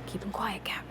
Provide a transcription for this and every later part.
Keep him quiet, Cap.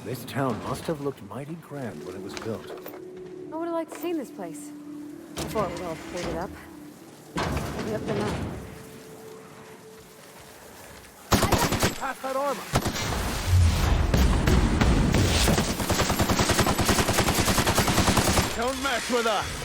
This town must have looked mighty grand when it was built. I would have liked to see this place. Before it was all boarded up. Yep, the map. Pass that armor! Don't mess with us!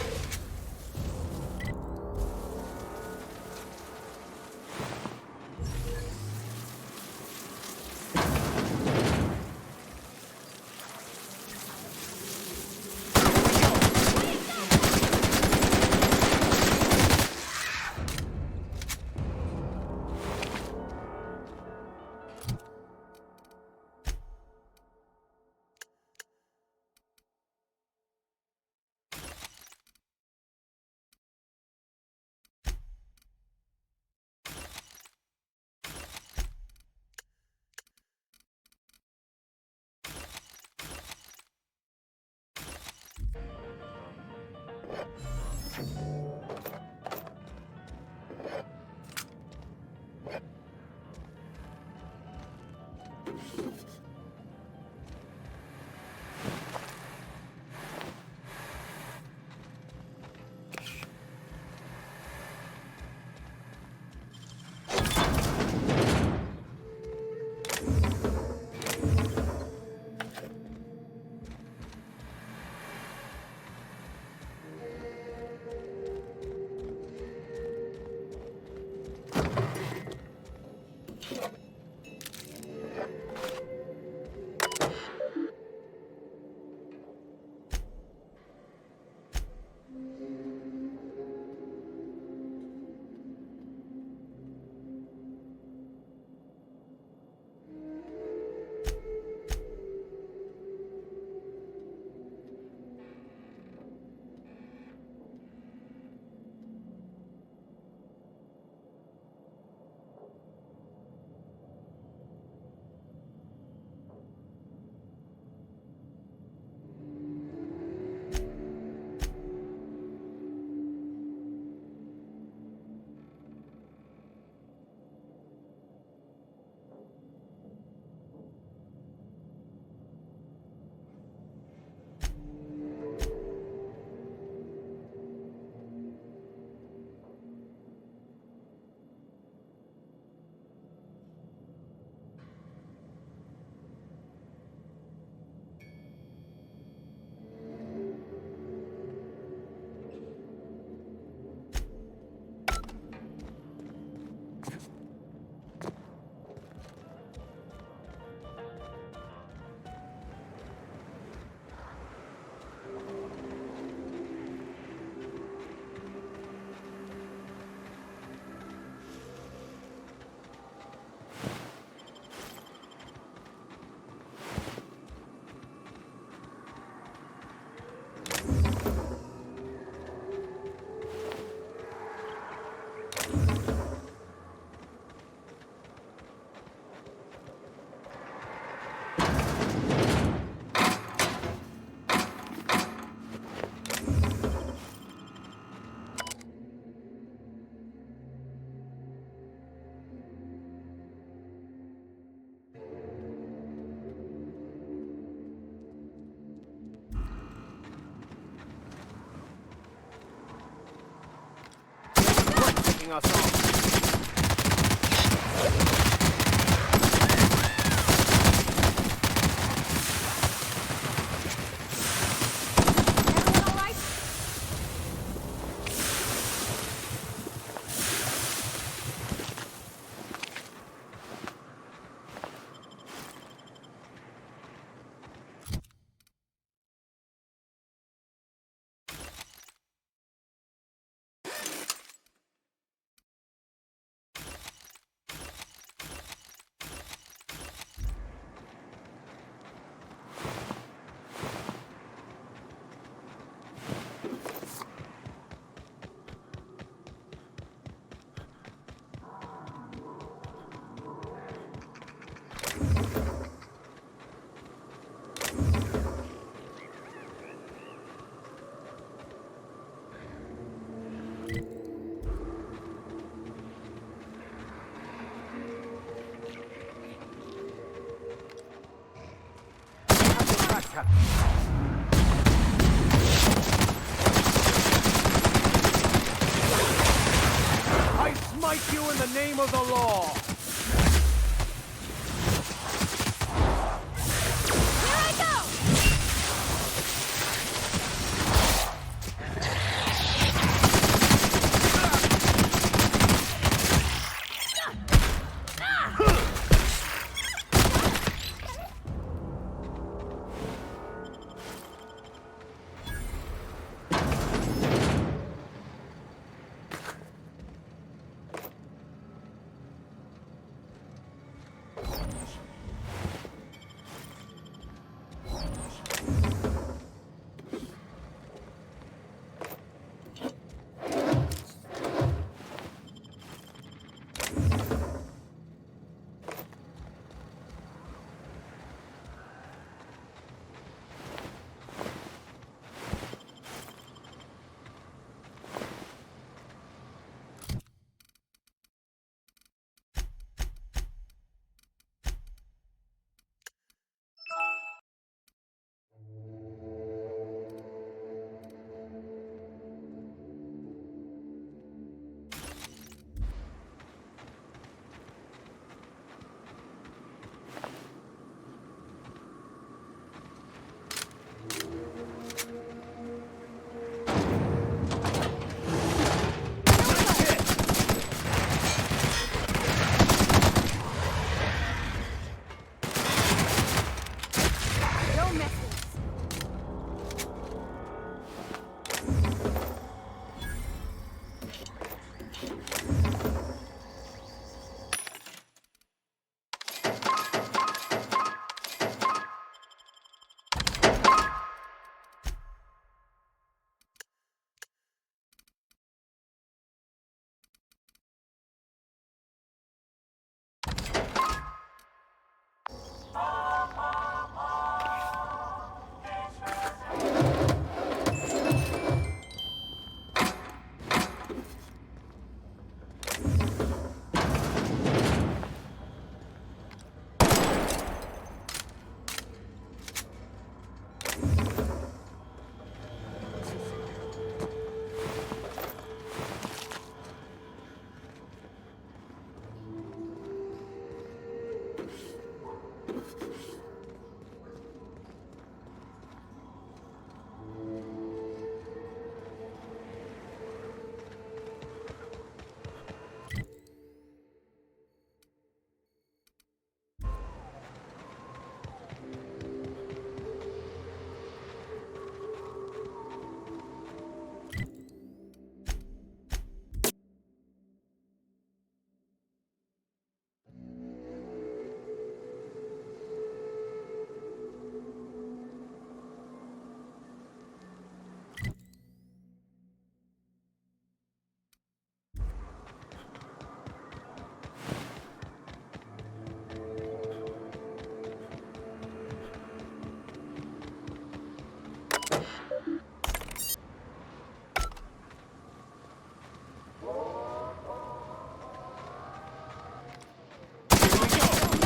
picking us off. Everyone all right? I smite you in the name of the law! Here I go! Don't mess with us.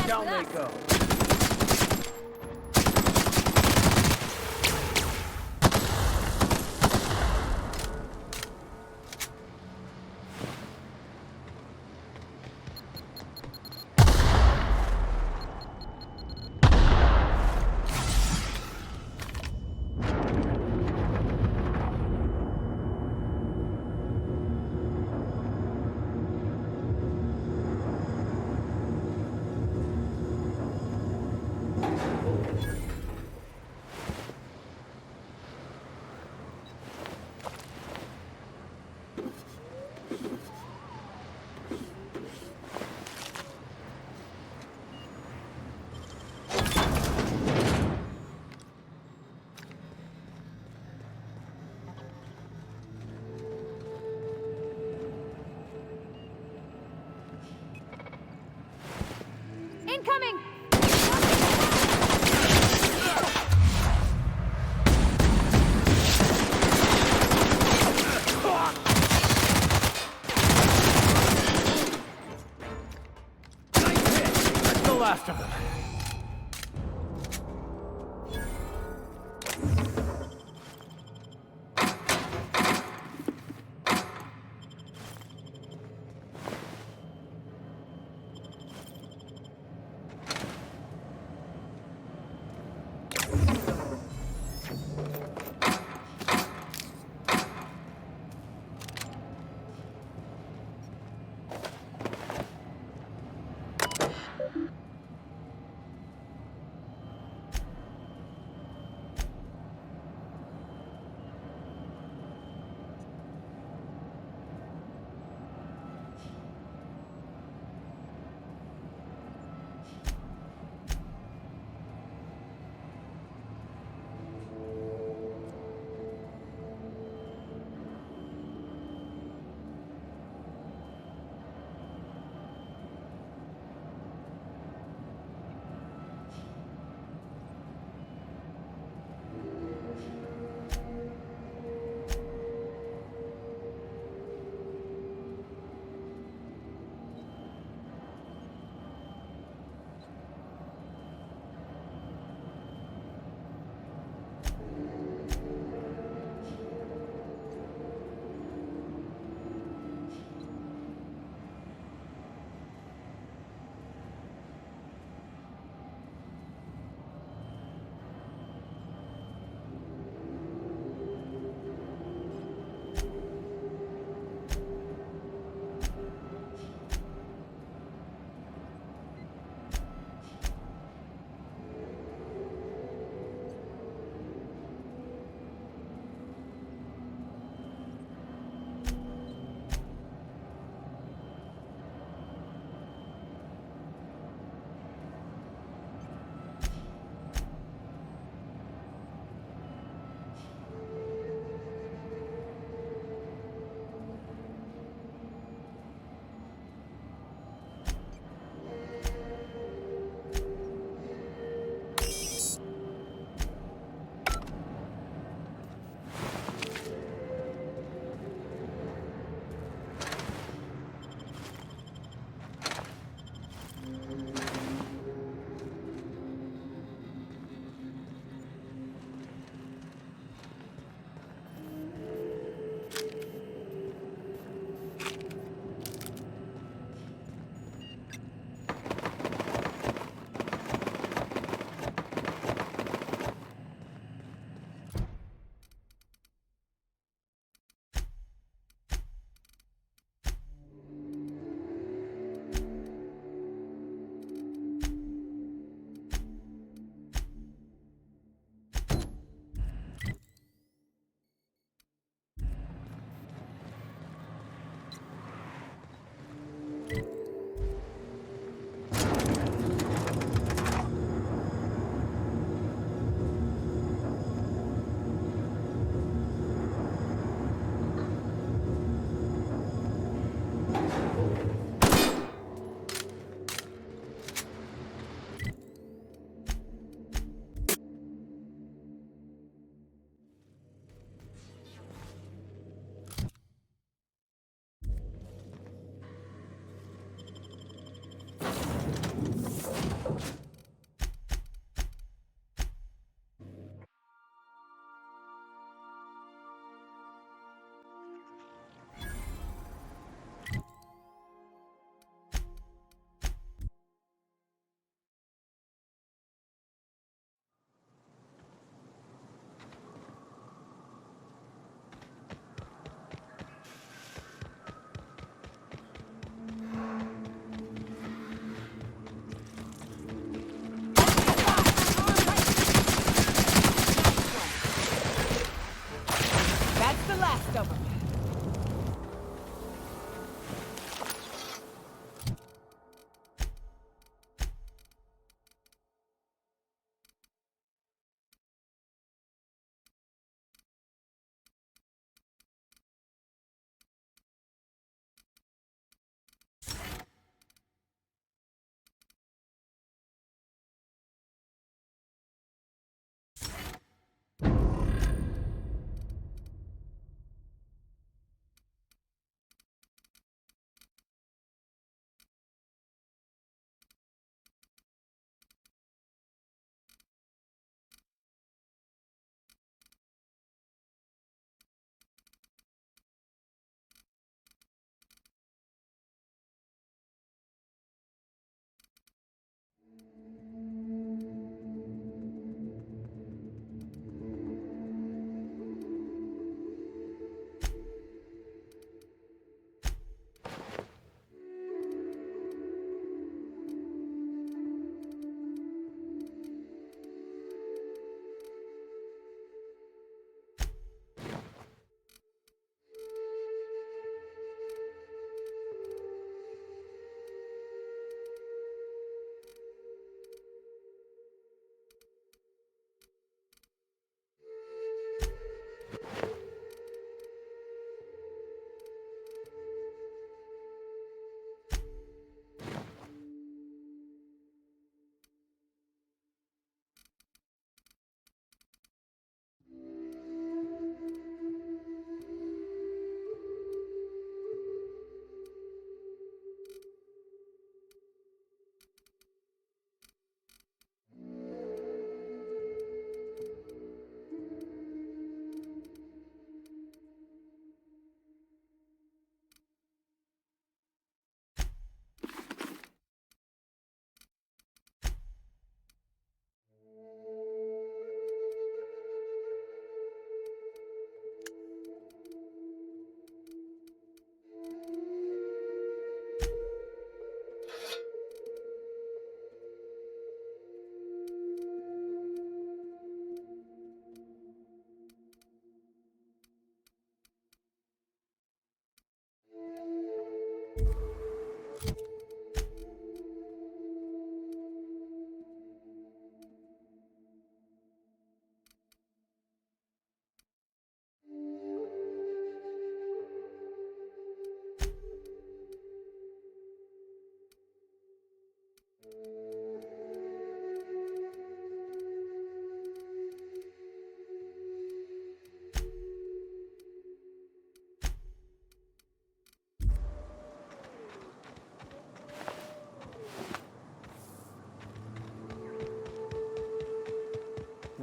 Down they go. Incoming! Nice hit! That's the last of them.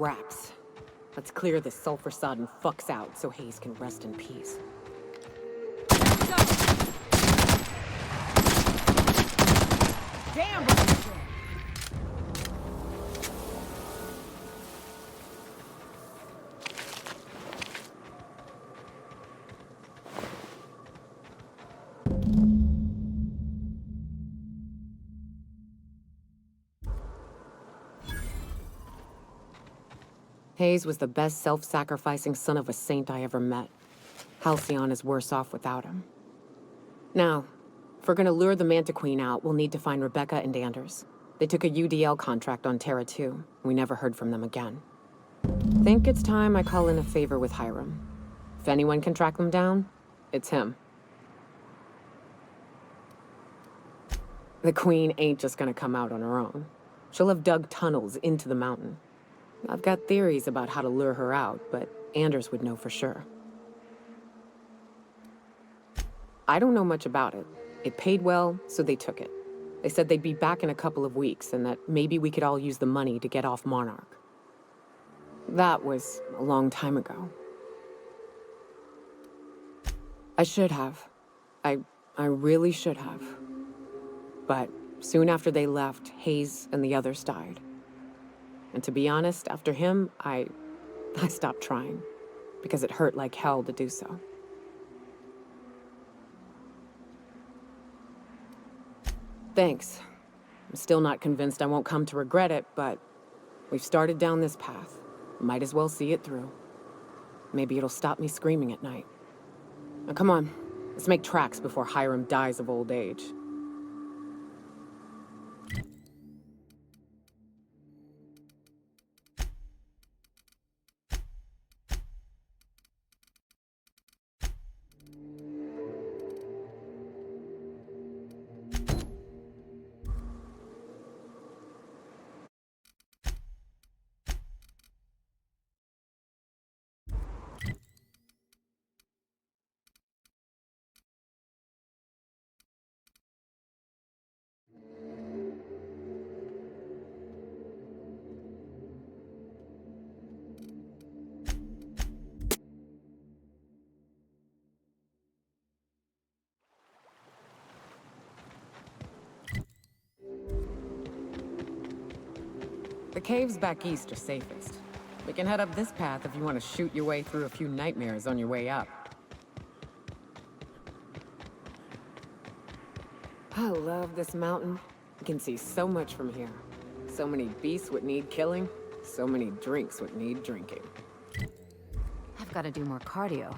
Rats. Let's clear this sulfur-sodden fucks out so Hayes can rest in peace. Damn! Hayes was the best self-sacrificing son of a saint I ever met. Halcyon is worse off without him. Now, if we're gonna lure the Manta Queen out, we'll need to find Rebecca and Anders. They took a UDL contract on Terra 2. We never heard from them again. Think it's time I call in a favor with Hiram. If anyone can track them down, it's him. The Queen ain't just gonna come out on her own. She'll have dug tunnels into the mountain. I've got theories about how to lure her out, but Anders would know for sure. I don't know much about it. It paid well, so they took it. They said they'd be back in a couple of weeks, and that maybe we could all use the money to get off Monarch. That was a long time ago. I should have. I really should have. But soon after they left, Hayes and the others died. And to be honest, after him, I stopped trying, because it hurt like hell to do so. Thanks. I'm still not convinced I won't come to regret it, but we've started down this path. Might as well see it through. Maybe it'll stop me screaming at night. Now come on, let's make tracks before Hiram dies of old age. The caves back east are safest. We can head up this path if you want to shoot your way through a few nightmares on your way up. I love this mountain. You can see so much from here. So many beasts would need killing, so many drinks would need drinking. I've got to do more cardio.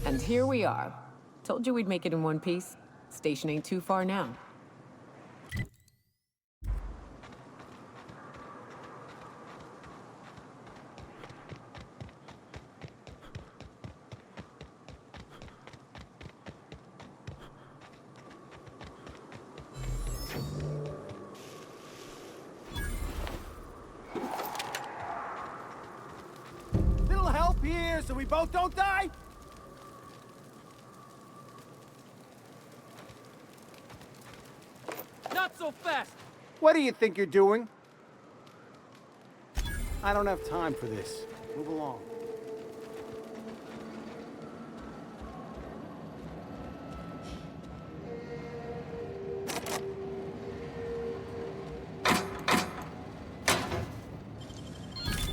And here we are. Told you we'd make it in one piece. Station ain't too far now. Be here so we both don't die? Not so fast! What do you think you're doing? I don't have time for this. Move along.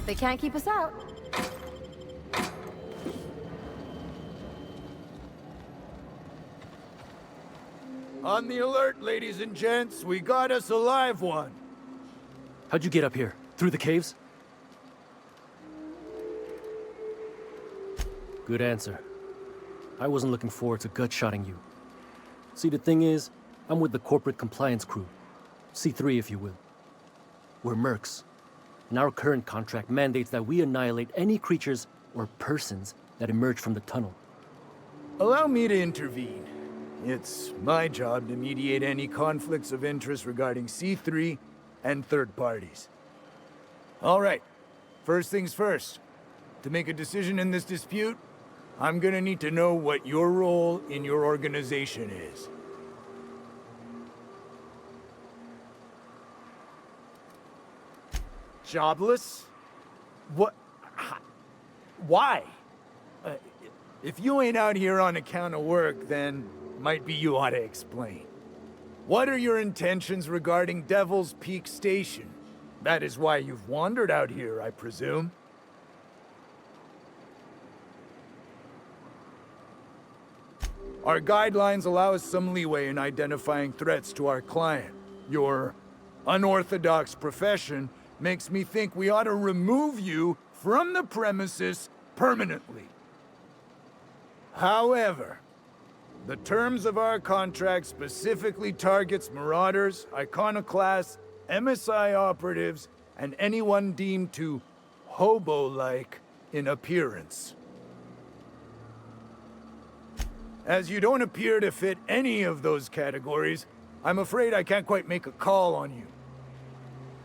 They can't keep us out. On the alert, ladies and gents. We got us a live one. How'd you get up here? Through the caves? Good answer. I wasn't looking forward to gut-shotting you. See, the thing is, I'm with the corporate compliance crew. C3, if you will. We're mercs. And our current contract mandates that we annihilate any creatures or persons that emerge from the tunnel. Allow me to intervene. It's my job to mediate any conflicts of interest regarding C3 and third parties. All right, first things first. To make a decision in this dispute, I'm gonna need to know what your role in your organization is. Jobless? What? Why? If you ain't out here on account of work, then might be you ought to explain. What are your intentions regarding Devil's Peak Station? That is why you've wandered out here, I presume. Our guidelines allow us some leeway in identifying threats to our client. Your unorthodox profession makes me think we ought to remove you from the premises permanently. However, the terms of our contract specifically targets marauders, iconoclasts, MSI operatives, and anyone deemed to hobo-like in appearance. As you don't appear to fit any of those categories, I'm afraid I can't quite make a call on you.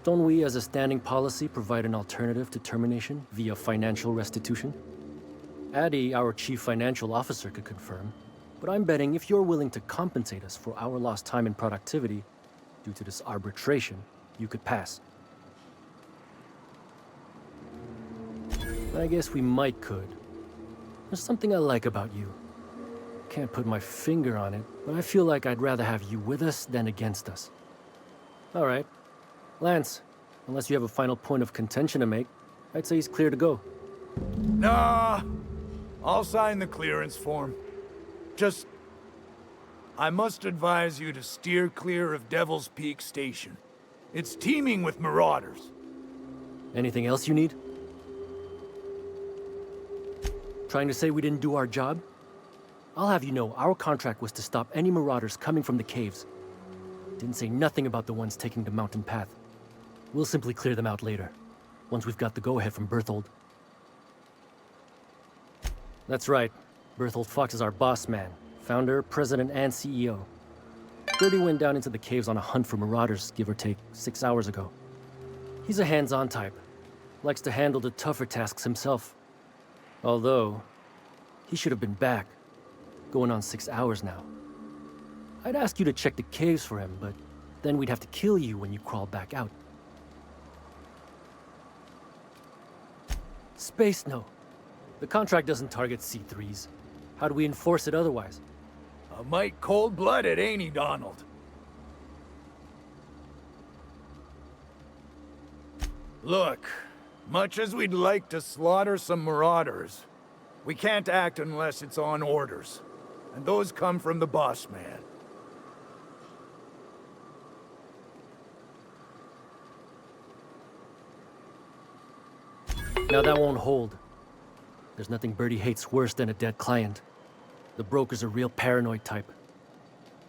Don't we, as a standing policy, provide an alternative to termination via financial restitution? Addy, our chief financial officer, could confirm, but I'm betting if you're willing to compensate us for our lost time and productivity due to this arbitration, you could pass. I guess we could. There's something I like about you. Can't put my finger on it, but I feel like I'd rather have you with us than against us. All right. Lance, unless you have a final point of contention to make, I'd say he's clear to go. Nah, I'll sign the clearance form. Just, I must advise you to steer clear of Devil's Peak Station. It's teeming with marauders. Anything else you need? Trying to say we didn't do our job? I'll have you know, our contract was to stop any marauders coming from the caves. Didn't say nothing about the ones taking the mountain path. We'll simply clear them out later, once we've got the go-ahead from Berthold. That's right. Berthold Fox is our boss man, founder, president, and CEO. Bertie went down into the caves on a hunt for marauders, give or take, 6 hours ago. He's a hands-on type. Likes to handle the tougher tasks himself. Although, he should have been back. Going on 6 hours now. I'd ask you to check the caves for him, but then we'd have to kill you when you crawl back out. Space, no. The contract doesn't target C3s. How do we enforce it otherwise? A mite cold-blooded, ain't he, Donald? Look, much as we'd like to slaughter some marauders, we can't act unless it's on orders. And those come from the boss man. Now that won't hold. There's nothing Bertie hates worse than a dead client. The broker's a real paranoid type.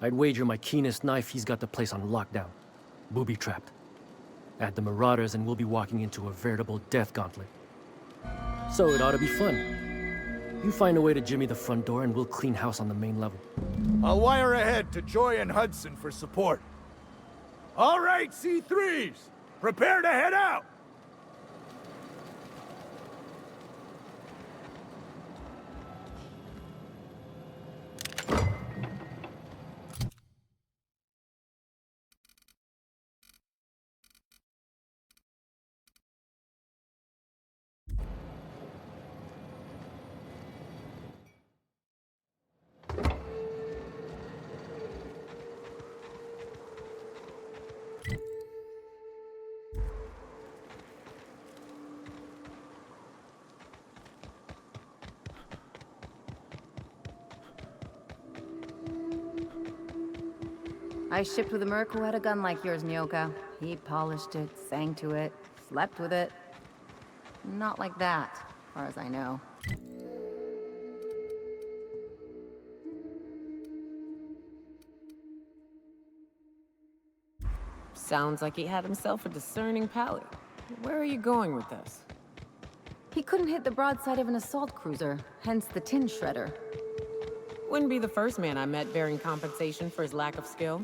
I'd wager my keenest knife he's got the place on lockdown. Booby-trapped. Add the marauders and we'll be walking into a veritable death gauntlet. So it ought to be fun. You find a way to jimmy the front door and we'll clean house on the main level. I'll wire ahead to Joy and Hudson for support. All right, C3s! Prepare to head out! I shipped with a merc who had a gun like yours, Nyoka. He polished it, sang to it, slept with it. Not like that, as far as I know. Sounds like he had himself a discerning palate. Where are you going with this? He couldn't hit the broadside of an assault cruiser, hence the tin shredder. Wouldn't be the first man I met bearing compensation for his lack of skill.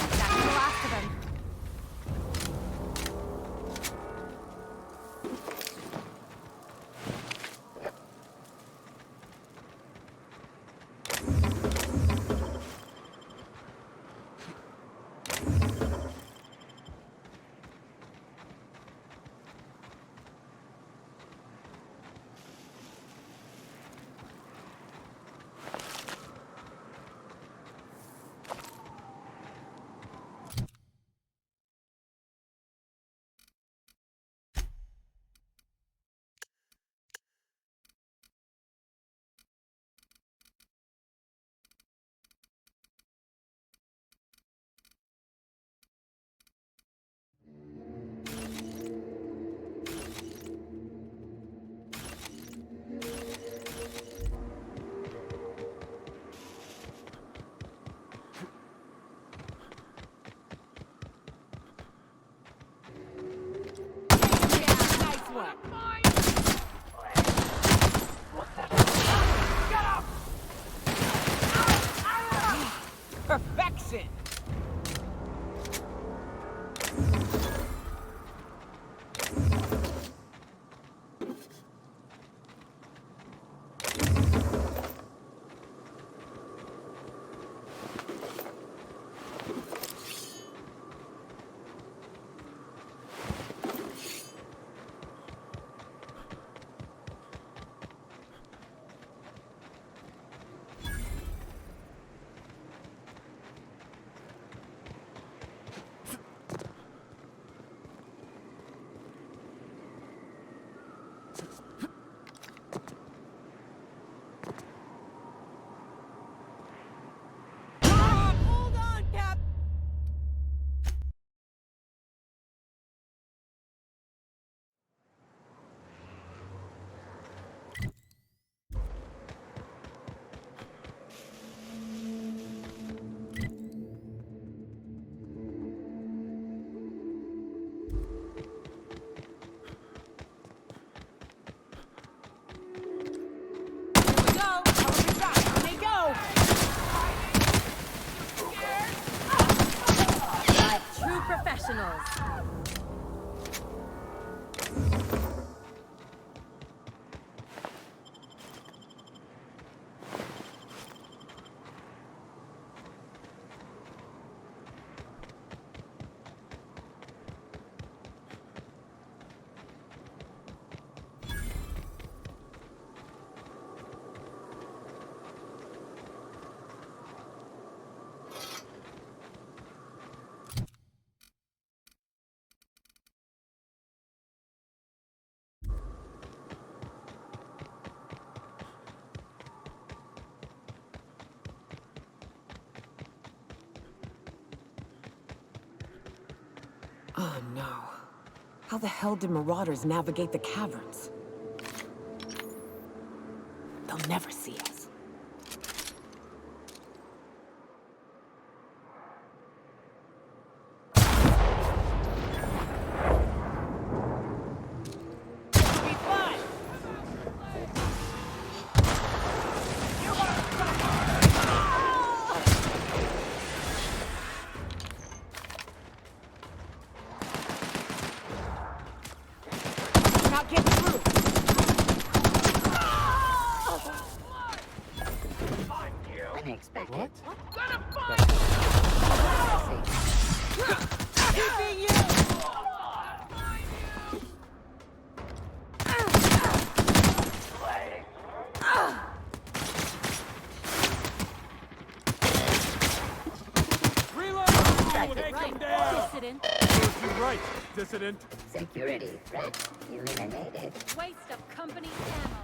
That's the last of them. Perfection! True professionals. Oh no. How the hell did marauders navigate the caverns? They'll never see us. Not getting through. dissident. Security threat eliminated. Waste of company ammo.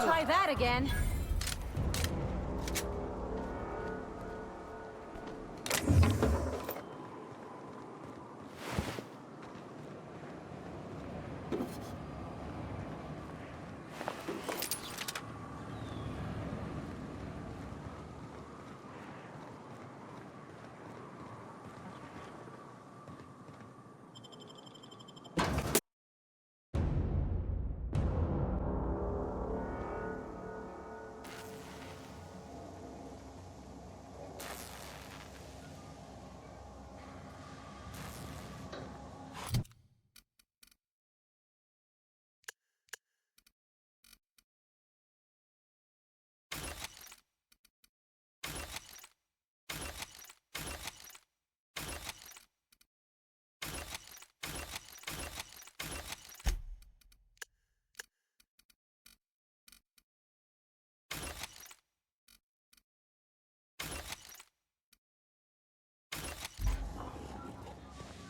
Try that again.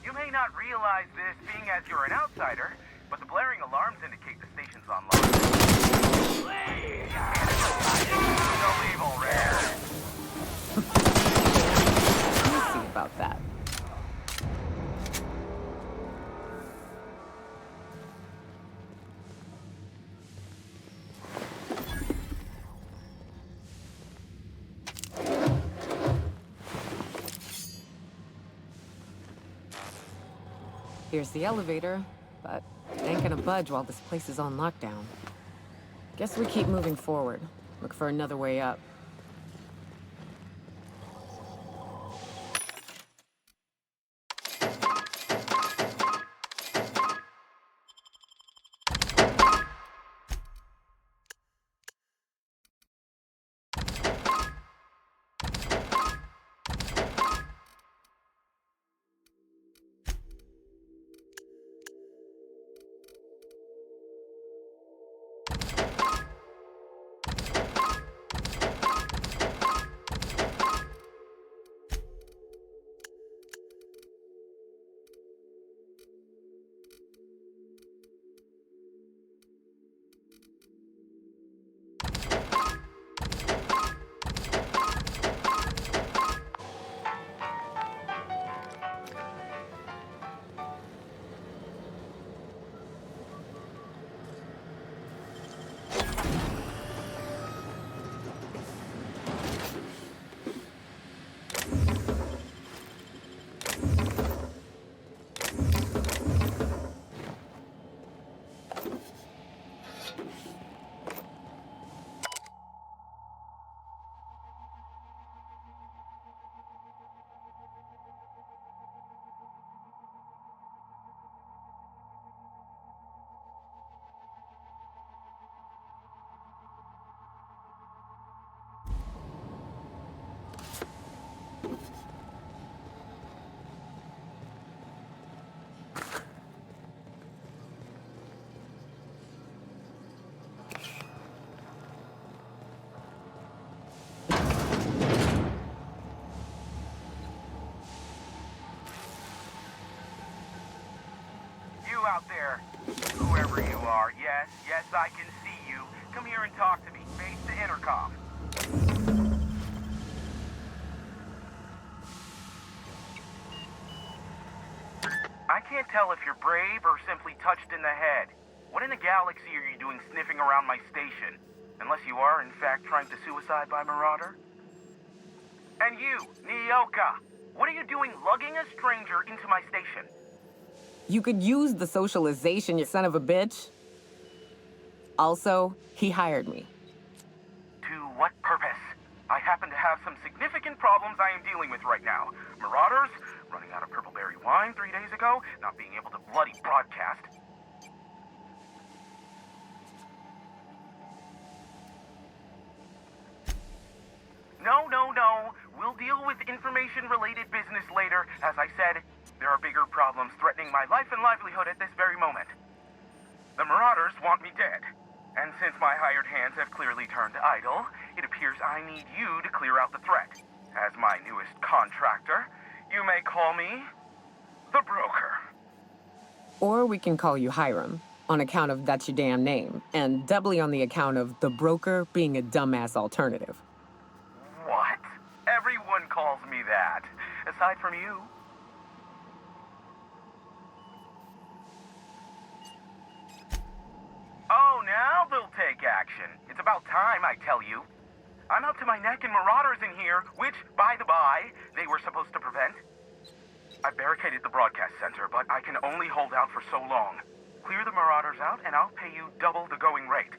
You may not realize this being as you're an outsider, but the blaring alarms indicate the station's on lock. No evil, Rare. We'll see about that. Here's the elevator, but it ain't gonna budge while this place is on lockdown. Guess we keep moving forward. Look for another way up. You out there, whoever you are, yes, I can see you. Come here and talk to me. Face the intercom. I can't tell if you're brave or simply touched in the head. What in the galaxy are you doing sniffing around my station? Unless you are, in fact, trying to suicide by Marauder? And you, Nyoka, what are you doing lugging a stranger into my station? You could use the socialization, you son of a bitch. Also, he hired me. To what purpose? I happen to have some significant problems I am dealing with right now. Marauders, running out of purple-berry wine 3 days ago, not being able to bloody broadcast. deal with information-related business later. As I said, there are bigger problems threatening my life and livelihood at this very moment. The Marauders want me dead. And since my hired hands have clearly turned idle, it appears I need you to clear out the threat. As my newest contractor, you may call me the Broker. Or we can call you Hiram, on account of that's your damn name, and doubly on the account of the Broker being a dumbass alternative. What? Everyone calls me that, aside from you. Oh, now they'll take action. It's about time, I tell you. I'm up to my neck in Marauders in here, which, by the by, they were supposed to prevent. I barricaded the broadcast center, but I can only hold out for so long. Clear the Marauders out, and I'll pay you double the going rate.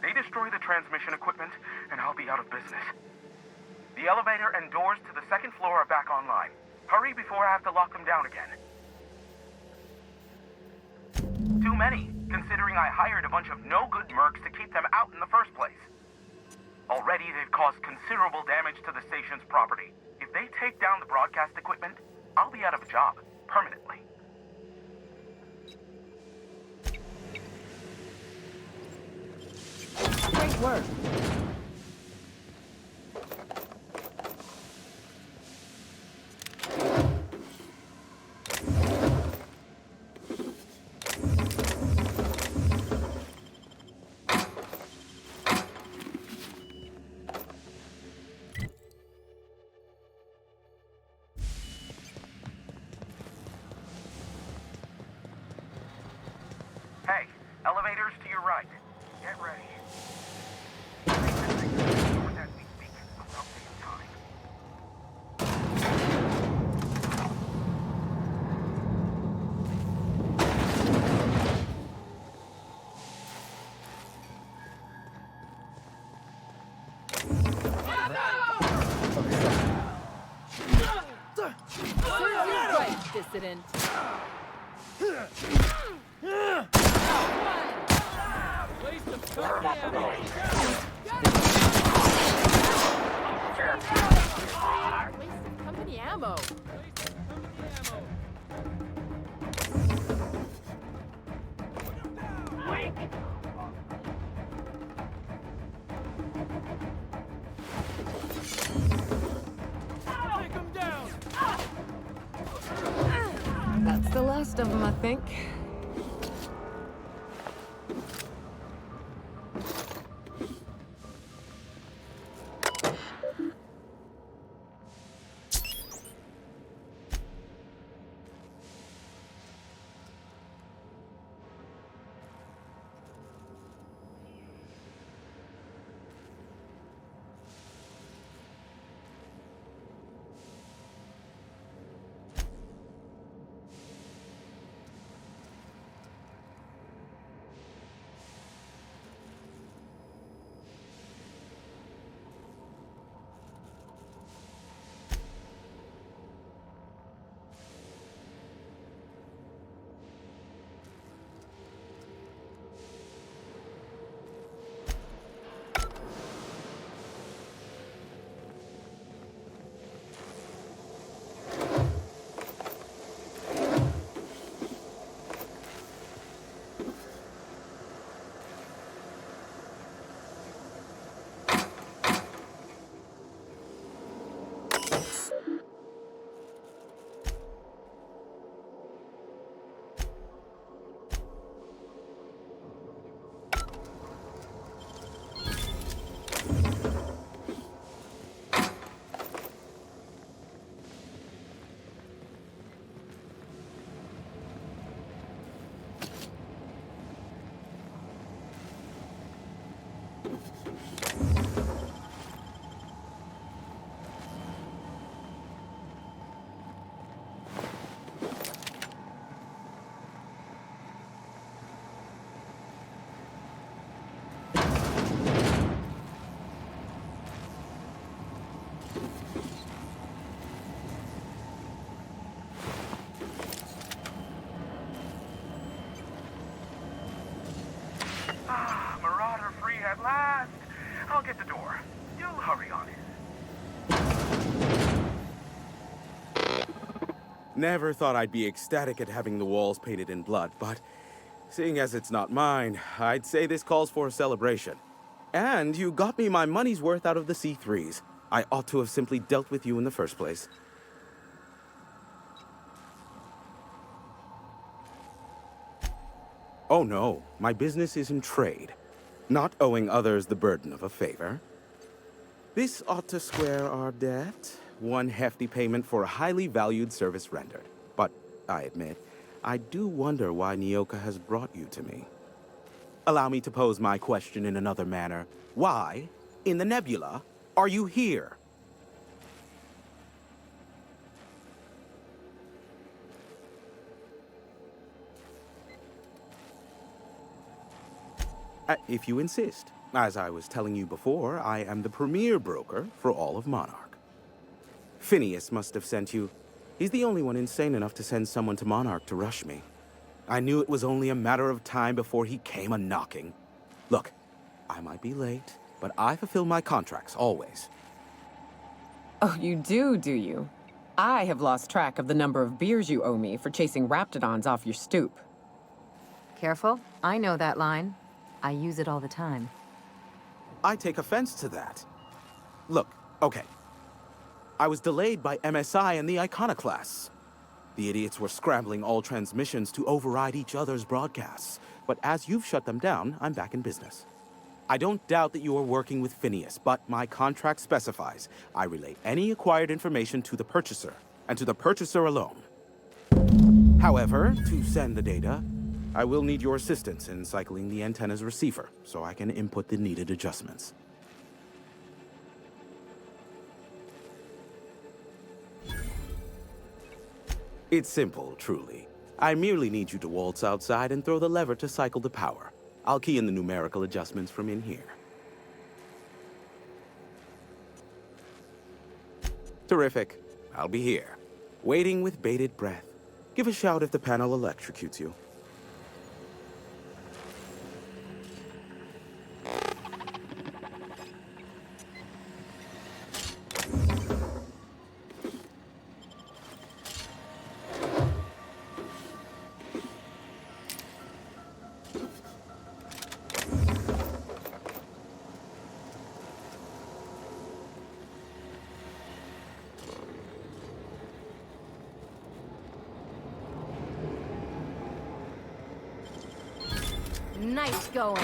They destroy the transmission equipment, and I'll be out of business. The elevator and doors to the second floor are back online. Hurry before I have to lock them down again. Too many, considering I hired a bunch of no-good mercs to keep them out in the first place. Already, they've caused considerable damage to the station's property. If they take down the broadcast equipment, I'll be out of a job, permanently. Great work. Hey, elevators to your right. Get ready. As we speak, I'll save time. Right, dissident. Company ammo. That's the last of them, I think. Marauder free at last. I'll get the door. You hurry on it. Never thought I'd be ecstatic at having the walls painted in blood, but seeing as it's not mine, I'd say this calls for a celebration. And you got me my money's worth out of the C3s. I ought to have simply dealt with you in the first place. Oh no, my business is in trade, not owing others the burden of a favor. This ought to square our debt. One hefty payment for a highly valued service rendered. But, I admit, I do wonder why Nyoka has brought you to me. Allow me to pose my question in another manner. Why, in the nebula, are you here? If you insist. As I was telling you before, I am the premier broker for all of Monarch. Phineas must have sent you. He's the only one insane enough to send someone to Monarch to rush me. I knew it was only a matter of time before he came a-knocking. Look, I might be late, but I fulfill my contracts, always. Oh, you do you? I have lost track of the number of beers you owe me for chasing raptidons off your stoop. Careful, I know that line. I use it all the time. I take offense to that. Look, okay. I was delayed by MSI and the Iconoclasts. The idiots were scrambling all transmissions to override each other's broadcasts. But as you've shut them down, I'm back in business. I don't doubt that you are working with Phineas, but my contract specifies I relay any acquired information to the purchaser, and to the purchaser alone. However, to send the data, I will need your assistance in cycling the antenna's receiver, so I can input the needed adjustments. It's simple, truly. I merely need you to waltz outside and throw the lever to cycle the power. I'll key in the numerical adjustments from in here. Terrific. I'll be here, waiting with bated breath. Give a shout if the panel electrocutes you. Nice going.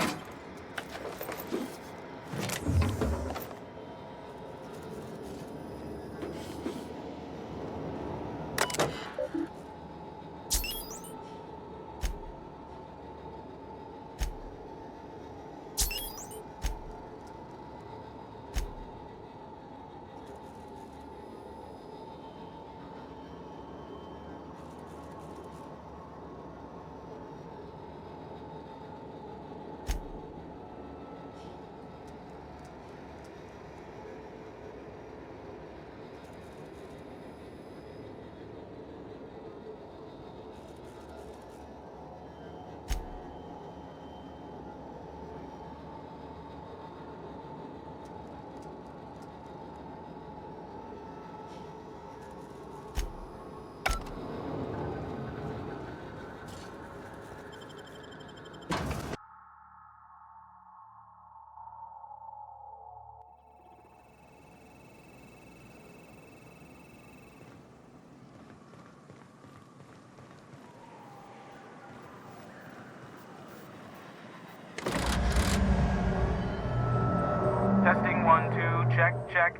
Testing 1, 2, check, check.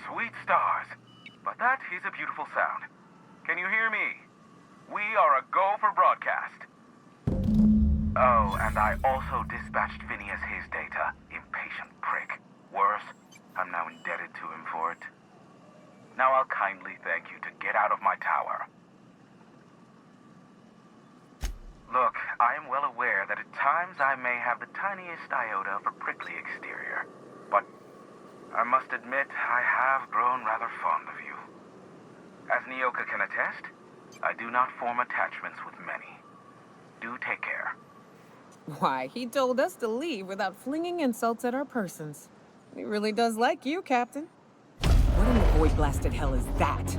Sweet stars. But that is a beautiful sound. Can you hear me? We are a go for broadcast. Oh, and I also dispatched Phineas his data. Impatient prick. Worse, I'm now indebted to him for it. Now I'll kindly thank you to get out of my tower. Look, I am well aware that at times I may have the tiniest iota of a prickly exterior. But I must admit, I have grown rather fond of you. As Nyoka can attest, I do not form attachments with many. Do take care. Why, he told us to leave without flinging insults at our persons. He really does like you, Captain. What in the void-blasted hell is that?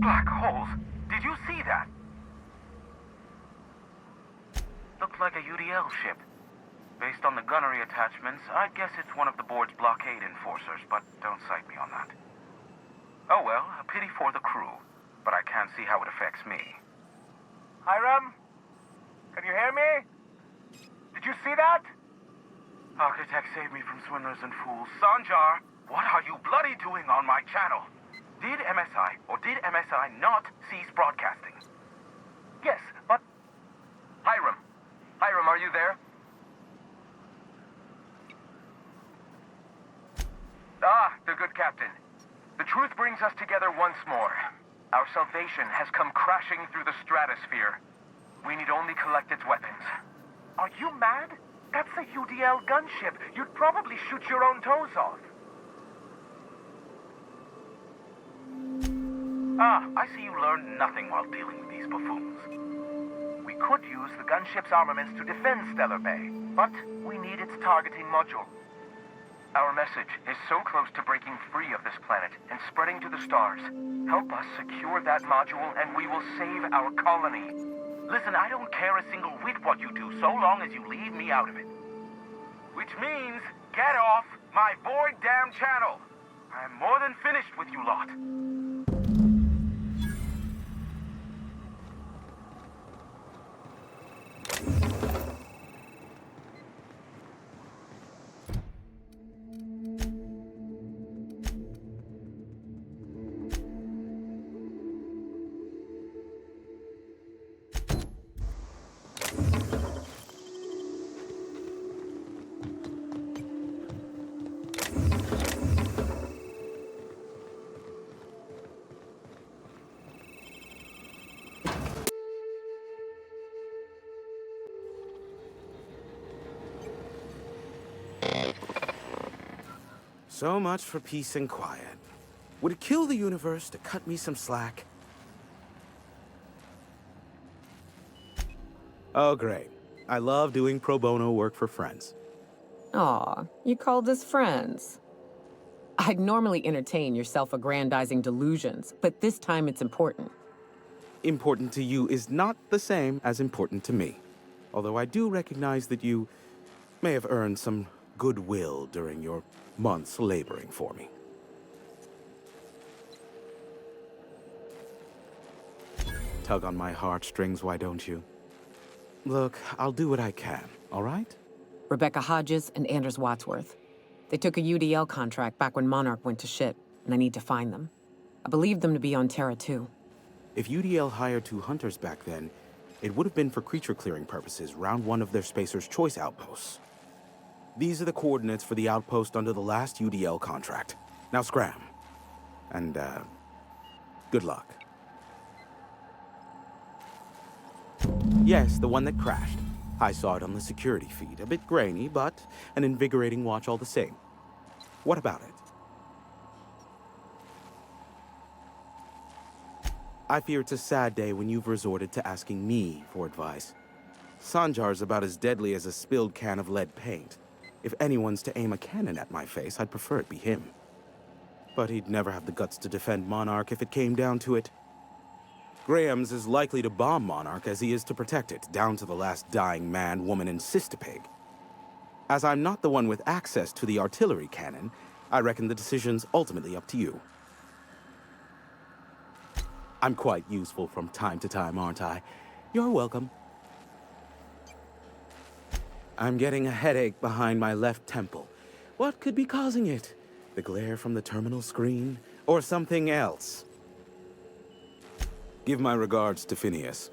black holes. Did you see that? Looked like a UDL ship. Based on the gunnery attachments, I'd guess it's one of the board's blockade enforcers, but don't cite me on that. Oh well, a pity for the crew, but I can't see how it affects me. Hiram? Can you hear me? Did you see that? Architect saved me from swindlers and fools. Sanjar, what are you bloody doing on my channel? Did MSI or did MSI not cease broadcasting? Yes, but... Hiram. Hiram, are you there? Ah, the good captain. The truth brings us together once more. Our salvation has come crashing through the stratosphere. We need only collect its weapons. Are you mad? That's a UDL gunship. You'd probably shoot your own toes off. Ah, I see you learned nothing while dealing with these buffoons. We could use the gunship's armaments to defend Stellar Bay, but we need its targeting module. Our message is so close to breaking free of this planet and spreading to the stars. Help us secure that module and we will save our colony. Listen, I don't care a single whit what you do, so long as you leave me out of it. Which means, get off my void damn channel. I'm more than finished with you lot. So much for peace and quiet. Would it kill the universe to cut me some slack? Oh, great. I love doing pro bono work for friends. Aw, you called us friends. I'd normally entertain your self-aggrandizing delusions, but this time it's important. Important to you is not the same as important to me. Although I do recognize that you may have earned some goodwill during your months laboring for me. Tug on my heartstrings, why don't you? Look, I'll do what I can, all right? Rebecca Hodges and Anders Wadsworth. They took a UDL contract back when Monarch went to shit, and I need to find them. I believe them to be on Terra 2. If UDL hired 2 hunters back then, it would have been for creature clearing purposes, round 1 of their Spacer's Choice outposts. These are the coordinates for the outpost under the last UDL contract. Now scram. And, good luck. Yes, the one that crashed. I saw it on the security feed. A bit grainy, but an invigorating watch all the same. What about it? I fear it's a sad day when you've resorted to asking me for advice. Sanjar's about as deadly as a spilled can of lead paint. If anyone's to aim a cannon at my face, I'd prefer it be him. But he'd never have the guts to defend Monarch if it came down to it. Graham's as likely to bomb Monarch as he is to protect it, down to the last dying man, woman, and sistapig. As I'm not the one with access to the artillery cannon, I reckon the decision's ultimately up to you. I'm quite useful from time to time, aren't I? You're welcome. I'm getting a headache behind my left temple. What could be causing it? The glare from the terminal screen? Or something else? Give my regards to Phineas.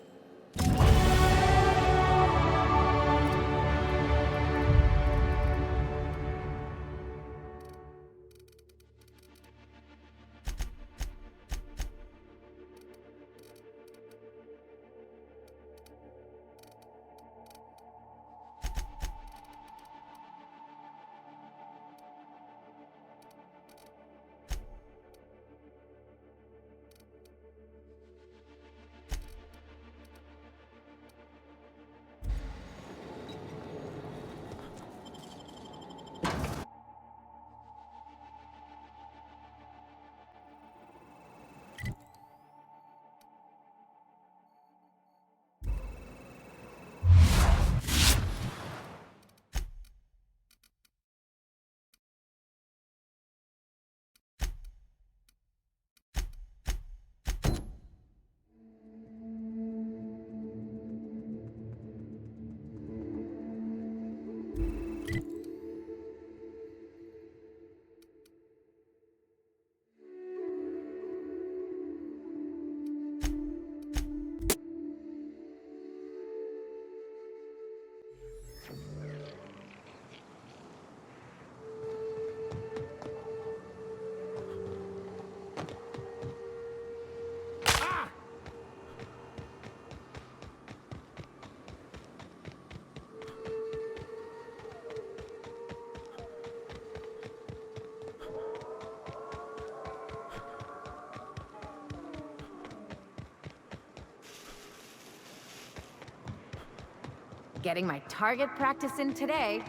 getting my target practice in today.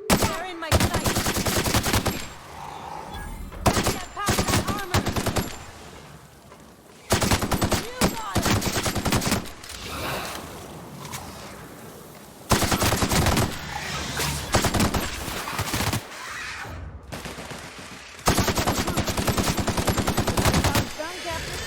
They're in my sight! Get past that armor! You got it! Done, Captain.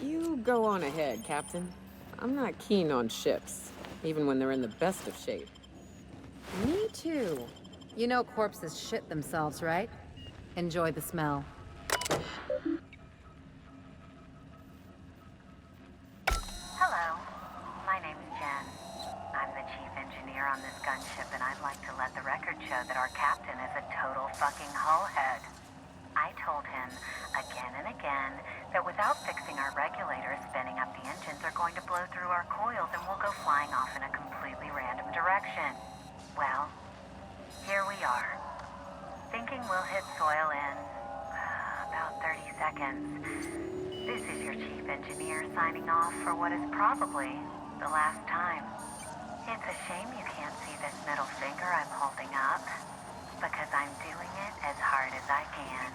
You go on ahead, Captain. I'm not keen on ships, even when they're in the best of shape. Me too. You know corpses shit themselves, right? Enjoy the smell. Hello, my name's Jen. I'm the chief engineer on this gunship, and I'd like to let the record show that our captain is a total fucking hullhead. I told him again and again that without fixing our regulators, spinning up the engines are going to blow through our coils and we'll go flying off in a completely random direction. Well, here we are. Thinking we'll hit soil in about 30 seconds. This is your chief engineer signing off for what is probably the last time. It's a shame you can't see this middle finger I'm holding up, because I'm doing it as hard as I can.